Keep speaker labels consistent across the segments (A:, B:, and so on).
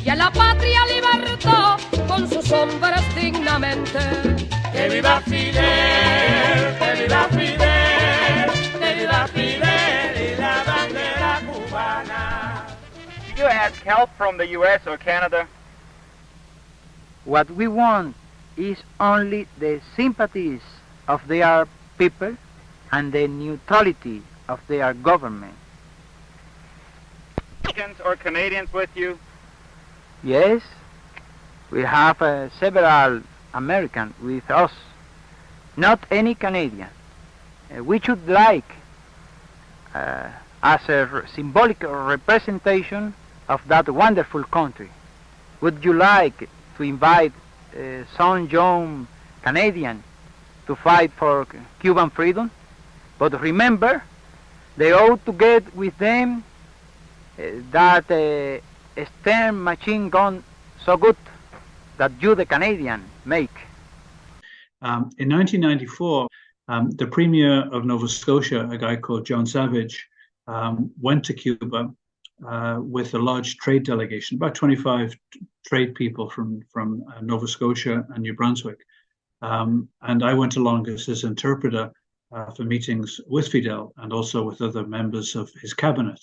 A: que a la patria libertó con sus hombres dignamente.
B: ¡Que viva Fidel! ¡Que viva Fidel! ¡Que viva Fidel y la bandera cubana!
C: Did you ask help from the U.S. or Canada?
D: What we want is only the sympathies of their people and the neutrality of their government.
C: Or Canadians with you?
D: Yes, we have several Americans with us, not any Canadian. We should like, as a symbolic representation of that wonderful country, would you like to invite some young Canadian to fight for Cuban freedom? But remember, they ought to get with them that Stern machine gun so good that you, the Canadian, make.
E: In 1994, the Premier of Nova Scotia, a guy called John Savage, went to Cuba with a large trade delegation, about 25 trade people from Nova Scotia and New Brunswick. And I went along as his interpreter for meetings with Fidel and also with other members of his cabinet.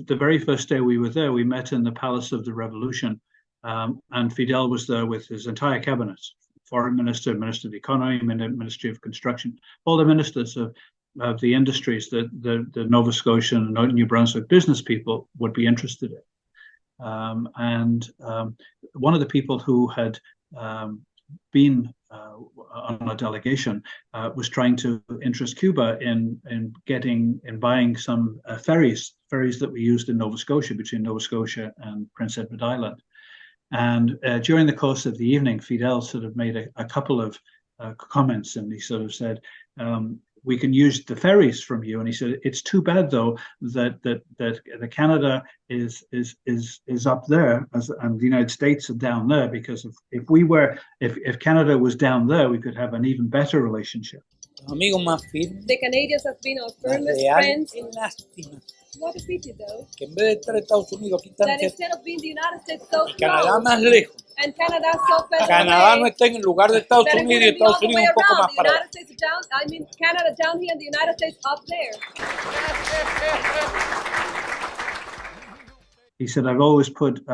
E: The very first day we were there, we met in the Palace of the Revolution, and Fidel was there with his entire cabinet, Foreign Minister, Minister of Economy, Ministry of Construction, all the ministers of the industries that the Nova Scotian and New Brunswick business people would be interested in. And one of the people who had been on a delegation was trying to interest Cuba in buying some ferries that we used in Nova Scotia, between Nova Scotia and Prince Edward Island. And during the course of the evening, Fidel sort of made a couple of comments, and he sort of said, we can use the ferries from you. And he said, it's too bad though that the Canada is up there and the United States are down there, because if Canada was down there, we could have an even better relationship.
F: The Canadians have been our firmest friends. What a pity though.
G: Que en vez de estar Estados Unidos, aquí están
F: that instead of being the United States so
G: Canadá
F: close,
G: más lejos.
F: and Canada so far
G: Canadá no
F: away,
G: está en el lugar de Estados
F: that it
G: Unidos y
F: wouldn't be all
G: Estados
F: the way
G: Unidos un poco
F: around.
G: más
F: The
G: para allá.
F: United States down, I mean Canada down here and the United States up there.
E: He said, I've always put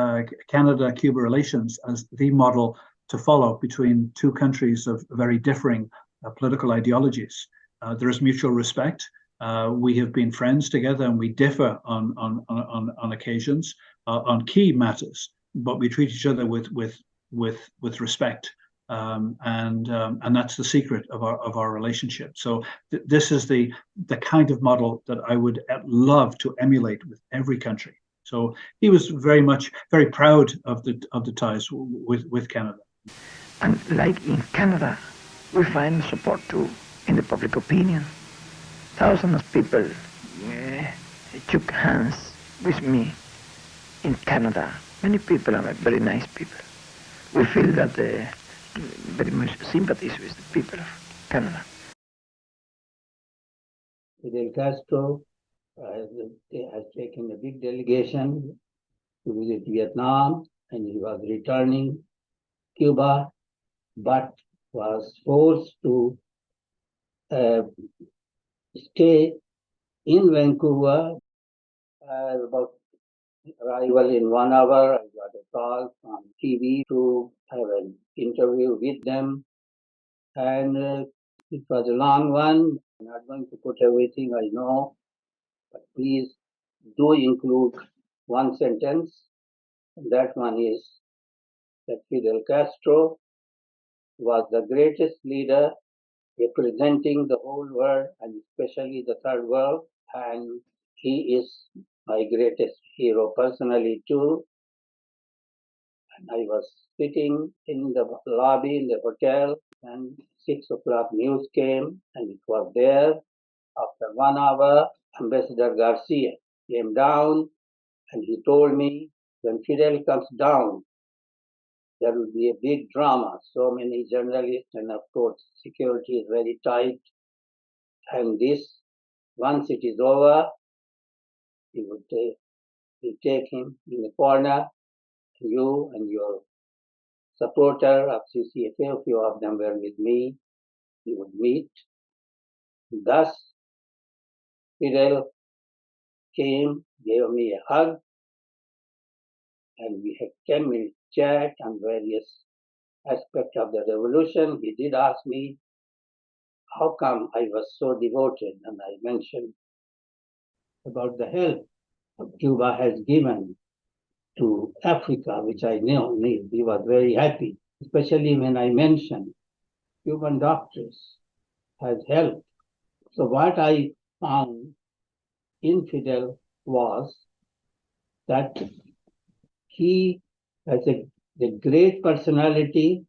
E: Canada-Cuba relations as the model to follow between two countries of very differing political ideologies. There is mutual respect. We have been friends together, and we differ on occasions on key matters, but we treat each other with respect, and that's the secret of our relationship. So this is the kind of model that I would love to emulate with every country. So he was very proud of the ties with Canada.
H: And like in Canada, we find support too in the public opinion. Thousands of people shook hands with me in Canada. Many people are very nice people. We feel that very much sympathies with the people of Canada.
I: Fidel Castro has taken a big delegation to visit Vietnam, and he was returning Cuba, but was forced to stay in Vancouver. About arrival in 1 hour, I got a call from TV to have an interview with them, and it was a long one. I'm not going to put everything I know, but please do include one sentence, and that one is that Fidel Castro was the greatest leader representing the whole world, and especially the third world, and he is my greatest hero personally too. And I was sitting in the lobby in the hotel, and 6 o'clock news came, and it was there. After 1 hour, Ambassador Garcia came down, and he told me, when Fidel comes down, there will be a big drama. So many journalists, and of course, security is very tight. And this, once it is over, he would take him in the corner you and your supporter of CCFA, a few of them were with me, we would meet. Thus, Fidel came, gave me a hug, and we had 10-minute chat on various aspects of the revolution. He did ask me how come I was so devoted, and I mentioned about the help Cuba has given to Africa, which I knew. He was very happy, especially when I mentioned Cuban doctors has helped. So what I found in Fidel was that he has a great personality,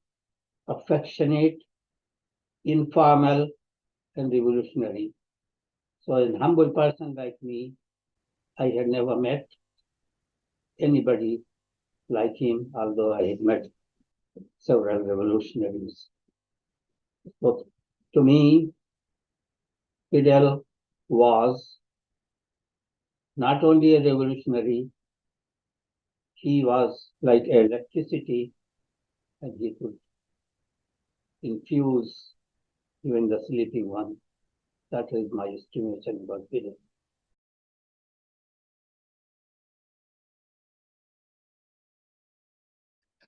I: affectionate, informal, and revolutionary. So a humble person like me, I had never met anybody like him, although I had met several revolutionaries. So to me, Fidel was not only a revolutionary, he was like electricity, and he could infuse even the sleeping one. That is my estimation about Fidel.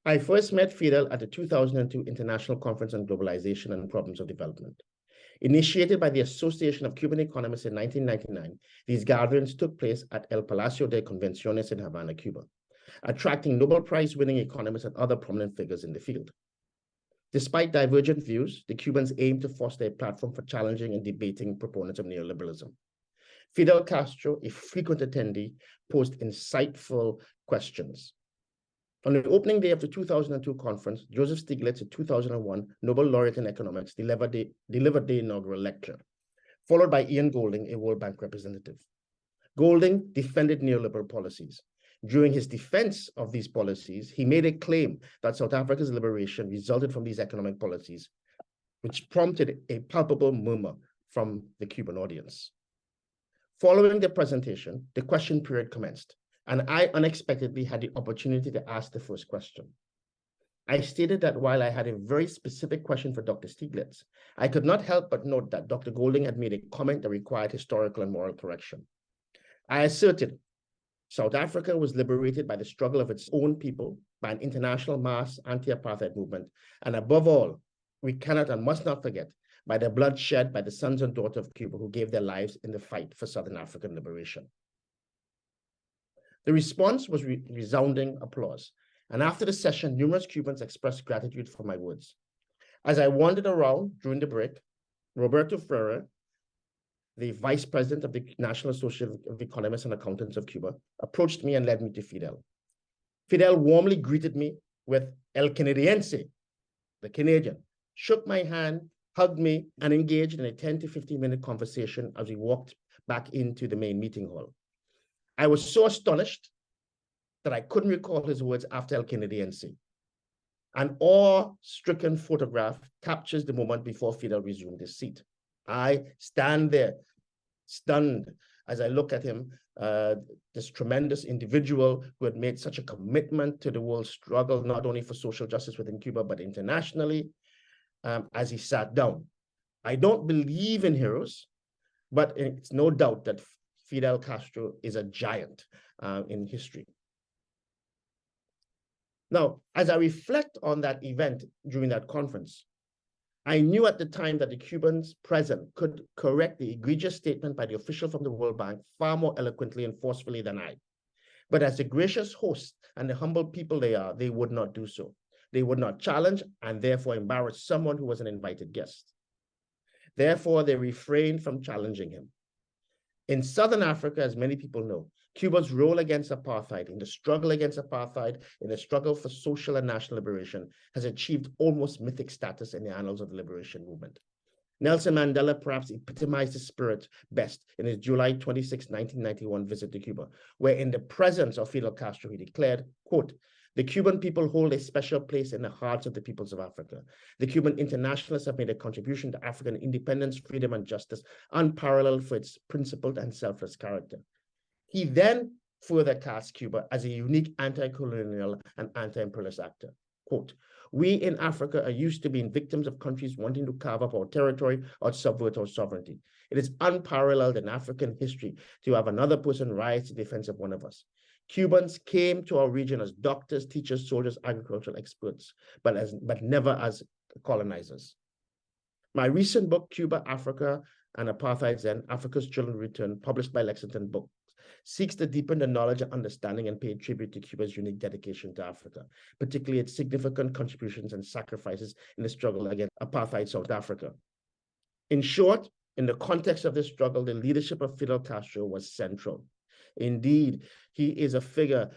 J: I first met Fidel at the 2002 International Conference on Globalization and Problems of Development. Initiated by the Association of Cuban Economists in 1999, these gatherings took place at El Palacio de Convenciones in Havana, Cuba, attracting Nobel Prize-winning economists and other prominent figures in the field. Despite divergent views, the Cubans aimed to foster a platform for challenging and debating proponents of neoliberalism. Fidel Castro, a frequent attendee, posed insightful questions. On the opening day of the 2002 conference, Joseph Stiglitz, a 2001 Nobel laureate in economics, delivered the inaugural lecture, followed by Ian Golding, a World Bank representative. Golding defended neoliberal policies. During his defense of these policies, he made a claim that South Africa's liberation resulted from these economic policies, which prompted a palpable murmur from the Cuban audience. Following the presentation, the question period commenced, and I unexpectedly had the opportunity to ask the first question. I stated that while I had a very specific question for Dr. Stiglitz, I could not help but note that Dr. Golding had made a comment that required historical and moral correction. I asserted South Africa was liberated by the struggle of its own people, by an international mass anti-apartheid movement, and above all, we cannot and must not forget, by the blood shed by the sons and daughters of Cuba who gave their lives in the fight for Southern African liberation. The response was resounding applause, and after the session, numerous Cubans expressed gratitude for my words. As I wandered around during the break, Roberto Freire, the vice president of the National Association of Economists and Accountants of Cuba, approached me and led me to Fidel. Fidel warmly greeted me with El Canadiense, the Canadian, shook my hand, hugged me, and engaged in a 10 to 15-minute conversation as we walked back into the main meeting hall. I was so astonished that I couldn't recall his words after El Canadiense. An awe-stricken photograph captures the moment before Fidel resumed his seat. I stand there, stunned, as I look at him, this tremendous individual who had made such a commitment to the world struggle, not only for social justice within Cuba, but internationally, as he sat down. I don't believe in heroes, but it's no doubt that Fidel Castro is a giant in history. Now, as I reflect on that event during that conference, I knew at the time that the Cubans present could correct the egregious statement by the official from the World Bank far more eloquently and forcefully than I. But as the gracious hosts and the humble people they are, they would not do so. They would not challenge and therefore embarrass someone who was an invited guest. Therefore, they refrained from challenging him. In Southern Africa, as many people know, Cuba's role against apartheid, in the struggle against apartheid, in the struggle for social and national liberation, has achieved almost mythic status in the annals of the liberation movement. Nelson Mandela perhaps epitomized the spirit best in his July 26, 1991 visit to Cuba, where in the presence of Fidel Castro, he declared, quote, "The Cuban people hold a special place in the hearts of the peoples of Africa. The Cuban internationalists have made a contribution to African independence, freedom, and justice, unparalleled for its principled and selfless character." He then further cast Cuba as a unique anti-colonial and anti-imperialist actor. Quote, "We in Africa are used to being victims of countries wanting to carve up our territory or subvert our sovereignty. It is unparalleled in African history to have another person rise to defense of one of us. Cubans came to our region as doctors, teachers, soldiers, agricultural experts, but never as colonizers." My recent book, Cuba, Africa, and Apartheid's End, Africa's Children Return, published by Lexington Books, seeks to deepen the knowledge and understanding and pay tribute to Cuba's unique dedication to Africa, particularly its significant contributions and sacrifices in the struggle against apartheid South Africa. In short, in the context of this struggle, the leadership of Fidel Castro was central. Indeed, he is a figure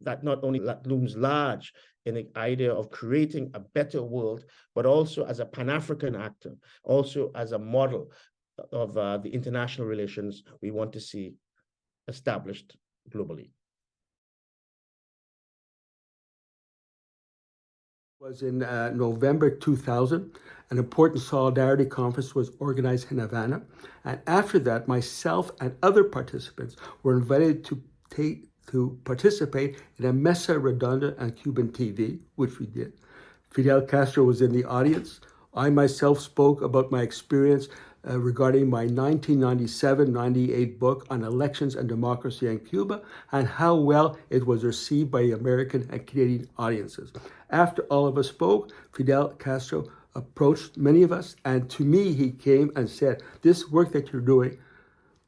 J: that not only looms large in the idea of creating a better world, but also as a Pan-African actor, also as a model of the international relations we want to see established globally.
K: Was in November 2000. An important solidarity conference was organized in Havana. And after that, myself and other participants were invited to participate in a mesa redonda on Cuban TV, which we did. Fidel Castro was in the audience. I myself spoke about my experience regarding my 1997-98 book on elections and democracy in Cuba and how well it was received by American and Canadian audiences. After all of us spoke, Fidel Castro approached many of us, and to me he came and said, "This work that you're doing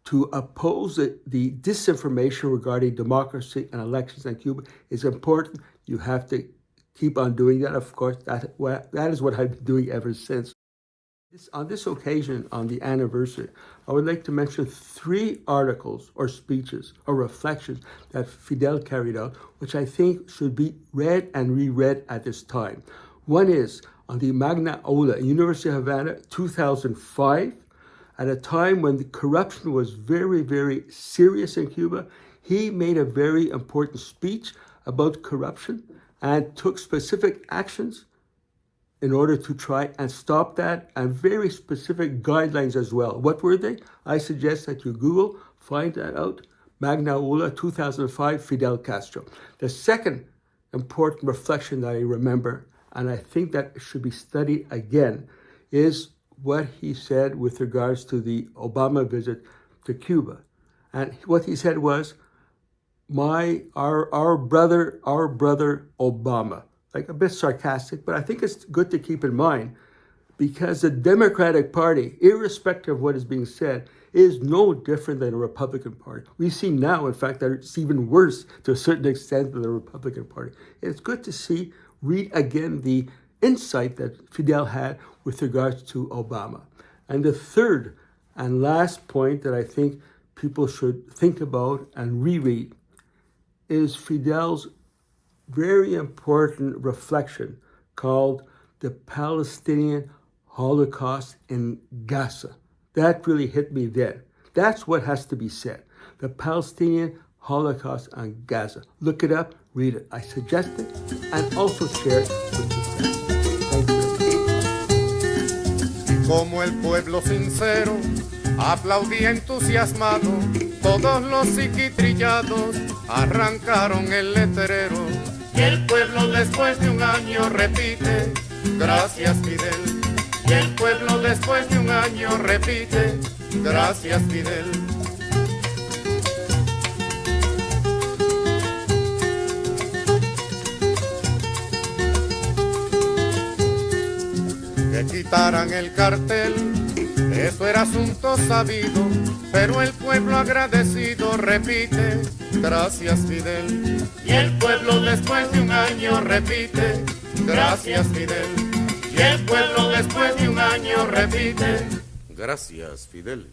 K: to oppose the disinformation regarding democracy and elections in Cuba is important. You have to keep on doing that." Of course, that is what I've been doing ever since. On this occasion, on the anniversary, I would like to mention 3 articles or speeches or reflections that Fidel carried out, which I think should be read and reread at this time. One is on the Magna, Aula, University of Havana, 2005, at a time when the corruption was very, very serious in Cuba. He made a very important speech about corruption and took specific actions in order to try and stop that, and very specific guidelines as well. What were they? I suggest that you Google, find that out. Magna Aula, 2005, Fidel Castro. The second important reflection that I remember, and I think that should be studied again, is what he said with regards to the Obama visit to Cuba. And what he said was, our brother Obama. Like a bit sarcastic, but I think it's good to keep in mind because the Democratic Party, irrespective of what is being said, is no different than a Republican Party. We see now, in fact, that it's even worse to a certain extent than the Republican Party. It's good to read again the insight that Fidel had with regards to Obama. And the third and last point that I think people should think about and reread is Fidel's very important reflection called the Palestinian Holocaust in Gaza. That really hit me then. That's what has to be said. The Palestinian Holocaust on Gaza. Look it up, read it. I suggest it and also share it with your friends. Thank you.
B: Como el pueblo sincero aplaudía entusiasmado, todos los psiquitrillados arrancaron el letrero. Y el pueblo después de un año repite, gracias Fidel. Y el pueblo después de un año repite, gracias Fidel. Que quitaran el cartel, eso era asunto sabido, pero el pueblo agradecido repite, gracias Fidel. Y el pueblo después de un año repite, gracias Fidel. Y el pueblo después de un año repite, gracias Fidel.